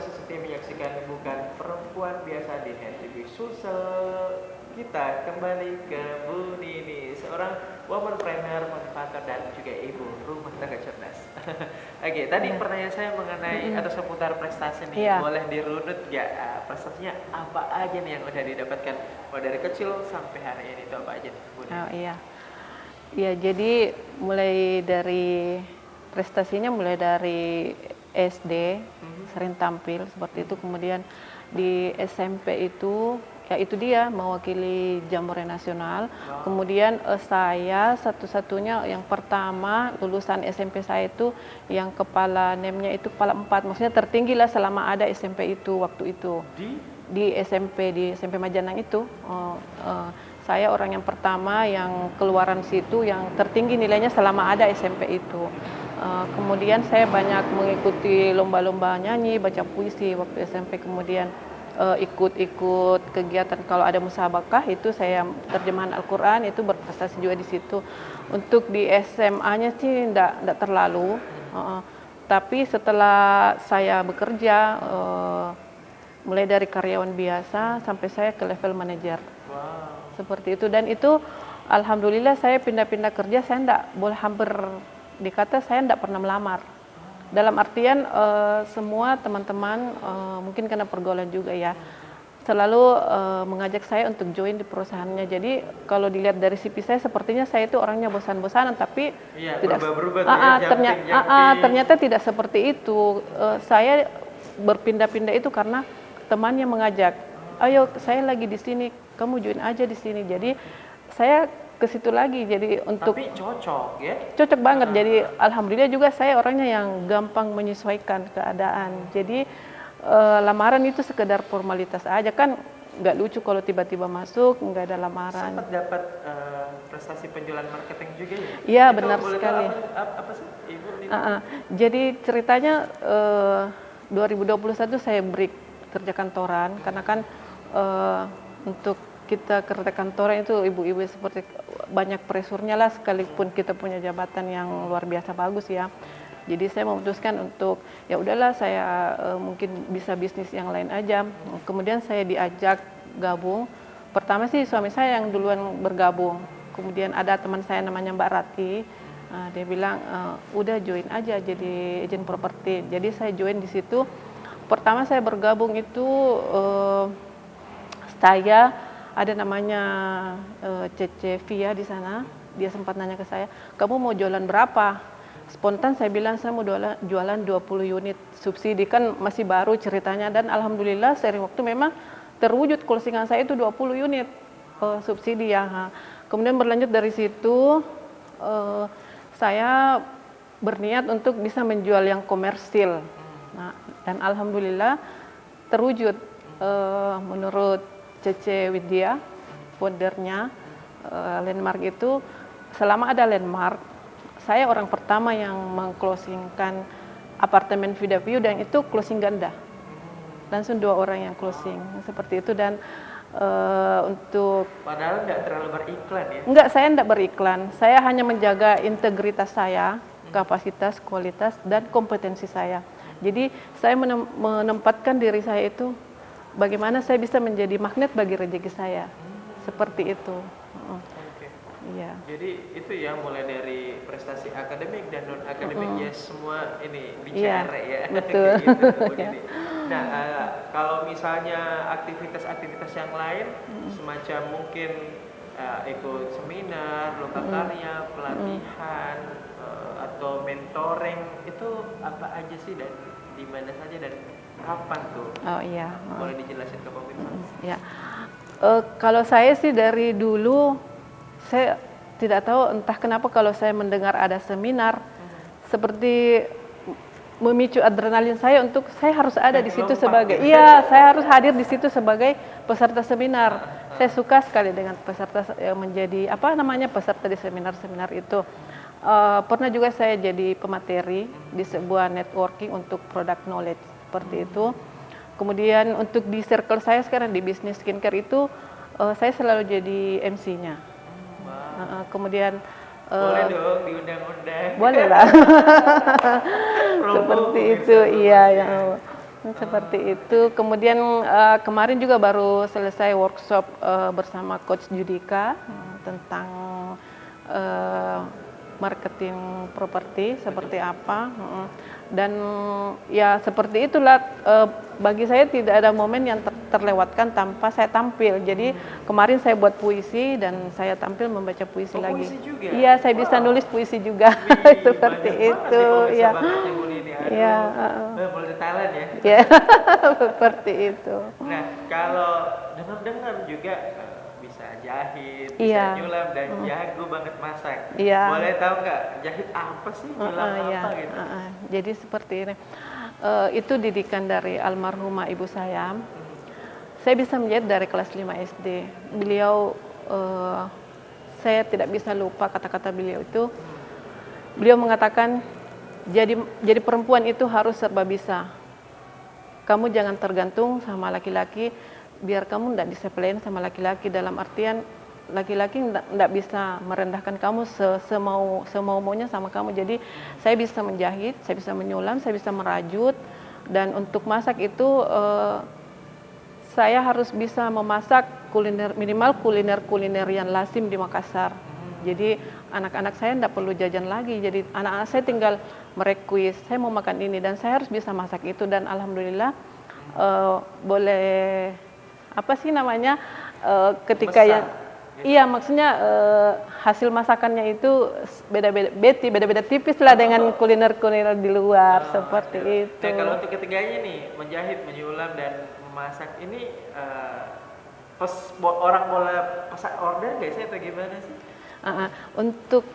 masih setia menyaksikan bukan perempuan biasa di TV Sulsel. Kita kembali ke Bu Nini, seorang womanpreneur, motivator dan juga ibu rumah tangga cerdas. Oke, tadi pertanyaan saya mengenai atau seputar prestasi nih, boleh dirunut ya, prestasinya apa aja nih yang udah didapatkan dari kecil sampai hari ini, itu apa aja nih, Bu Nini? Oh iya. Ya, jadi mulai dari prestasinya mulai dari SD sering tampil seperti itu, kemudian di SMP itu ya itu dia mewakili Jambore Nasional. Kemudian saya satu-satunya yang pertama lulusan SMP saya itu yang kepala NEM-nya itu kepala 4, maksudnya tertinggi lah selama ada SMP itu waktu itu. Di SMP Majanang itu saya orang yang pertama yang keluaran situ yang tertinggi nilainya selama ada SMP itu. Kemudian saya banyak mengikuti lomba-lomba nyanyi, baca puisi waktu SMP. Kemudian ikut-ikut kegiatan kalau ada musabakah itu saya terjemahan Al-Quran, itu berprestasi juga di situ. Untuk di SMA-nya sih enggak terlalu. Tapi setelah saya bekerja mulai dari karyawan biasa sampai saya ke level manajer. Seperti itu, dan itu alhamdulillah saya pindah-pindah kerja, saya enggak boleh hampir dikata saya enggak pernah melamar. Dalam artian semua teman-teman mungkin karena pergaulan juga ya, selalu mengajak saya untuk join di perusahaannya. Jadi kalau dilihat dari CV saya sepertinya saya itu orangnya bosan-bosanan, tapi tidak ternyata tidak seperti itu. Saya berpindah-pindah itu karena temannya mengajak, ayo saya lagi di sini, kamu join aja di sini. Jadi saya ke situ lagi. Jadi untuk tapi cocok ya? Cocok banget. Jadi alhamdulillah juga saya orangnya yang gampang menyesuaikan keadaan. Jadi lamaran itu sekedar formalitas aja kan, nggak lucu kalau tiba-tiba masuk nggak ada lamaran. Sempat dapat prestasi penjualan marketing juga ya? Iya benar sekali. Apa sih Ibu? Jadi ceritanya 2021 saya break kerja kantoran karena kan untuk kita kerja kantoran itu ibu-ibu seperti banyak presurnya lah, sekalipun kita punya jabatan yang luar biasa bagus ya. Jadi saya memutuskan untuk ya udahlah saya mungkin bisa bisnis yang lain aja. Kemudian saya diajak gabung. Pertama sih suami saya yang duluan bergabung. Kemudian ada teman saya namanya Mbak Rati. Dia bilang udah join aja jadi agen properti. Jadi saya join di situ. Pertama saya bergabung itu saya ada namanya Cece Via di sana. Dia sempat nanya ke saya, kamu mau jualan berapa? Spontan saya bilang saya mau jualan 20 unit subsidi, kan masih baru ceritanya, dan alhamdulillah seiring waktu memang terwujud closingan saya itu 20 unit subsidi ya. Kemudian berlanjut dari situ saya berniat untuk bisa menjual yang komersil. Nah, dan alhamdulillah terwujud. Menurut Cece Widya, foundernya Landmark itu, selama ada Landmark, saya orang pertama yang mengclosingkan apartemen Vida View, dan itu closing ganda. Langsung 2 orang yang closing, seperti itu. Dan untuk padahal nggak terlalu beriklan ya? Enggak, saya enggak beriklan. Saya hanya menjaga integritas saya, kapasitas, kualitas, dan kompetensi saya. Jadi saya menempatkan diri saya itu bagaimana saya bisa menjadi magnet bagi rezeki saya, seperti itu. Iya. Jadi itu ya, mulai dari prestasi akademik dan non akademik ya, semua ini bicara ya. Betul. Gitu, nah kalau misalnya aktivitas-aktivitas yang lain semacam mungkin ikut seminar, lokakarya, pelatihan atau mentoring, itu apa aja sih dan di mana saja dan kapan tuh? Oh iya. Boleh dijelasin ke pemirsa? Ya. Kalau saya sih dari dulu, saya tidak tahu entah kenapa kalau saya mendengar ada seminar seperti memicu adrenalin saya untuk saya harus ada di situ sebagai saya harus hadir di situ sebagai peserta seminar. Saya suka sekali dengan peserta yang menjadi peserta di seminar-seminar itu. Pernah juga saya jadi pemateri di sebuah networking untuk product knowledge seperti itu. Kemudian untuk di circle saya sekarang di bisnis skincare itu saya selalu jadi MC-nya. Kemudian boleh dong diundang-undang. Boleh lah. Seperti itu, iya ya. seperti itu. Kemudian kemarin juga baru selesai workshop bersama Coach Judika tentang marketing properti seperti apa. Dan ya seperti itulah, bagi saya tidak ada momen yang terlewatkan tanpa saya tampil. Jadi kemarin saya buat puisi dan saya tampil membaca puisi lagi. Puisi juga? Iya, saya bisa nulis puisi juga. Seperti itu. Ya. Ya. Multi talent ya. Ya, seperti itu. Nah, kalau dengar-dengar juga bisa jahit, Iya. bisa nyulam dan jago banget masak. Iya. Boleh tahu nggak jahit apa sih, nyulam apa gitu? Jadi seperti ini. Itu didikan dari almarhumah ibu saya. Saya bisa menjahit dari kelas 5 SD. Beliau, saya tidak bisa lupa kata-kata beliau itu. Beliau mengatakan, jadi perempuan itu harus serba bisa. Kamu jangan tergantung sama laki-laki, biar kamu tidak disepelein sama laki-laki, dalam artian laki-laki tidak bisa merendahkan kamu semau-maunya sama kamu. Jadi saya bisa menjahit, saya bisa menyulam, saya bisa merajut, dan untuk masak itu saya harus bisa memasak minimal kuliner yang lazim di Makassar. Jadi anak-anak saya tidak perlu jajan lagi. Jadi anak-anak saya tinggal merequest, saya mau makan ini, dan saya harus bisa masak itu. Dan alhamdulillah boleh apa sih namanya ketika ya, iya maksudnya hasil masakannya itu beda-beda tipis lah dengan kuliner-kuliner di luar seperti itu. Nah, kalau untuk ketiganya nih, menjahit, menyulam dan memasak ini orang boleh pesan order nggak sih atau gimana sih? Untuk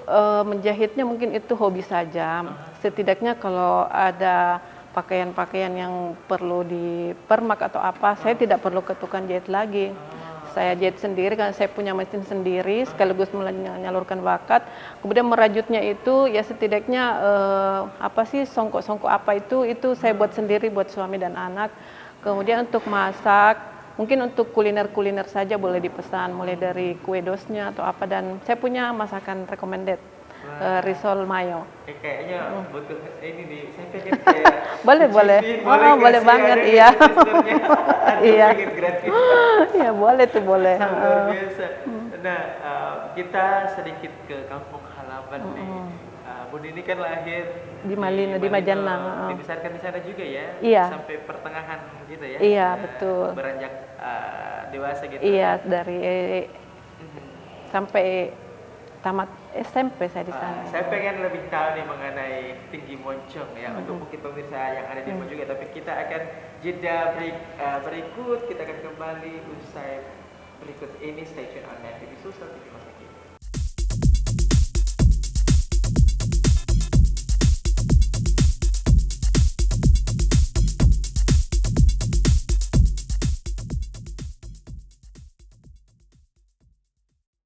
menjahitnya mungkin itu hobi saja. Setidaknya kalau ada pakaian-pakaian yang perlu dipermak atau apa, saya tidak perlu ke tukang jahit lagi. Saya jahit sendiri karena saya punya mesin sendiri, sekaligus menyalurkan bakat. Kemudian merajutnya itu ya setidaknya apa sih songkok-songkok apa itu saya buat sendiri buat suami dan anak. Kemudian untuk masak, mungkin untuk kuliner-kuliner saja boleh dipesan, mulai dari kue dosnya atau apa, dan saya punya masakan recommended, risol mayo. Kayaknya butuh ini nih, saya pengen kayak boleh. Boleh banget, iya. Iya. Iya, boleh tuh, boleh. Luar biasa. Nah, kita sedikit ke kampung halaman nih. Bu Nini kan lahir di Malino, di Majanang. Dibesarkan di sana juga ya? Iya. Sampai pertengahan gitu ya? Iya, betul. Beranjak dewasa gitu? Iya, dari sampai tamat SMP saya di sana. Saya pengen lebih tahu nih mengenai Tinggi Moncong ya, untuk mungkin pemirsa yang ada di rumah juga. Tapi kita akan jeda berikut, kita akan kembali usai berikut ini. Stay tune on TV Sulsel TV Masa Kini.